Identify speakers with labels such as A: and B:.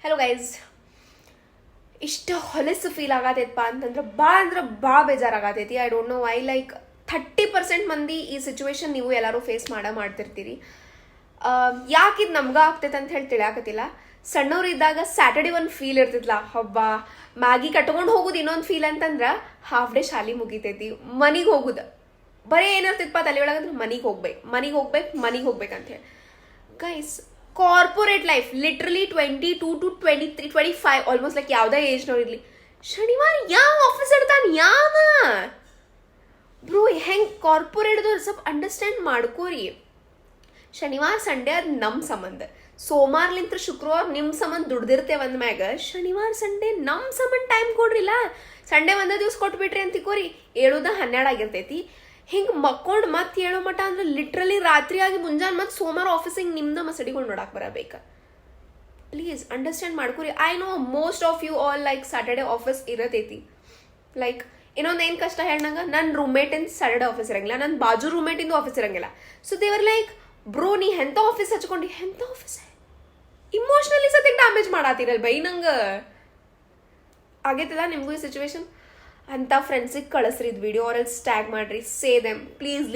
A: Hello guys, ಇಷ್ಟು ಹೊಲಸು feel ಆಗತೈತಪ್ಪ ಅಂತಂದ್ರೆ ಭಾಳ ಬೇಜಾರಾಗತೈತಿ. I don't know why. Like 30% ಮಂದಿ ಈ ಸಿಚುವೇಶನ್ ನೀವು ಎಲ್ಲರೂ ಫೇಸ್ ಮಾಡ್ತಿರ್ತೀರಿ. ಯಾಕಿದು ನಮ್ಗೆ ಆಗ್ತೈತೆ ಅಂತ ಹೇಳಿ ತಿಳಿಯಾಕತ್ತಿಲ್ಲ. ಸಣ್ಣವ್ರಿದ್ದಾಗ ಸ್ಯಾಟರ್ಡೆ ಒಂದು ಫೀಲ್ ಇರ್ತಿತ್ಲ, ಹಬ್ಬ ಮ್ಯಾಗಿ ಕಟ್ಕೊಂಡು ಹೋಗುದು. ಇನ್ನೊಂದು ಫೀಲ್ ಅಂತಂದ್ರೆ ಹಾಫ್ ಡೇ ಶಾಲೆ ಮುಗಿತೈತಿ, ಮನಿಗೆ ಹೋಗುದು. ಬರೀ ಏನಿರ್ತಿತ್ತಪ್ಪ ತಲೆ ಒಳಗಂದ್ರೆ ಮನಿಗೆ ಹೋಗ್ಬೇಕು ಅಂತ ಹೇಳಿ. Guys, corporate life literally 22 to 23, 25 almost like ಯಾವುದೇ ಏಜ್ನವ್ರು ಇರಲಿ, ಶನಿವಾರ ಯಾವ ಆಫೀಸ್ ಇಡ್ತಾನೆ ಯಾವ ಬ್ರೋ. ಹೆಂಗೆ ಕಾರ್ಪೊರೇಟ್ದವ್ರು ಸ್ವಲ್ಪ ಅಂಡರ್ಸ್ಟ್ಯಾಂಡ್ ಮಾಡ್ಕೋರಿ. ಶನಿವಾರ ಸಂಡೇ ಅದು ನಮ್ಮ ಸಂಬಂಧ, ಸೋಮವಾರಲಿಂತ್ರ ಶುಕ್ರವಾರ ನಿಮ್ಮ ಸಂಬಂಧ ದುಡ್ದಿರ್ತೇವೆ ಅಂದ್ಮ್ಯಾಗ ಶನಿವಾರ ಸಂಡೇ ನಮ್ಮ ಸಂಬಂಧ ಟೈಮ್ ಕೊಡ್ರಿಲ್ಲ. ಸಂಡೇ ಒಂದೇ ದಿವ್ಸ ಕೊಟ್ಬಿಟ್ರಿ ಅಂತ ತಿಕೋರಿ, 7-12 ಆಗಿರ್ತೈತಿ. ಹಿಂಗೆ ಮಕ್ಕೊಂಡು ಮತ್ತೆ ಹೇಳೋ ಮಟ ಅಂದ್ರೆ ಲಿಟ್ರಲಿ ರಾತ್ರಿ ಆಗಿ ಮುಂಜಾನೆ ಮತ್ತೆ ಸೋಮವಾರ ಆಫೀಸಿಗೆ ನಿಮ್ದು ಮಸಡಿಕೊಂಡು ನೋಡಕ್ಕೆ ಬರಬೇಕು. ಪ್ಲೀಸ್ ಅಂಡರ್ಸ್ಟ್ಯಾಂಡ್ ಮಾಡ್ಕೊರಿ. I know most of you all like Saturday office ಇರತೈತಿ. ಲೈಕ್ ಇನ್ನೊಂದೇನು ಕಷ್ಟ ಹೇಳ್ನಂಗ, ನನ್ನ ರೂಮ್ಮೇಟಿಂದ ಸ್ಯಾಟರ್ಡೆ ಆಫೀಸ್ ಇರಂಗಿಲ್ಲ, ನನ್ನ ಬಾಜು ರೂಮ್ಮೇಟಿಂದು ಆಫೀಸ್ ಇರಂಗಿಲ್ಲ. ಸೊ ದೇವರ್ ಲೈಕ್, ಬ್ರೋ ನೀ ಎಂಥ ಆಫೀಸ್ ಹಚ್ಕೊಂಡು ಎಂಥ ಆಫೀಸ್ ಇಮೋಷ್ನಲಿ ಸತಿಗೆ ಡ್ಯಾಮೇಜ್ ಮಾಡತ್ತೀರಲ್ಲ ಬೈ. ನಂಗೆ ಆಗೈತಲ್ಲ ನಿಮಗೂ ಈ ಸಿಚುವೇಶನ್. ಅಂತ ಫ್ರೆಂಡ್ಸಿಗೆ ಕಳಿಸ್ರಿ ಇದು ವಿಡಿಯೋ, ಆರ್ ಎಲ್ಸ್ ಟ್ಯಾಗ್ ಮಾಡ್ರಿ, ಸೇ ದೆಮ್ ಪ್ಲೀಸ್.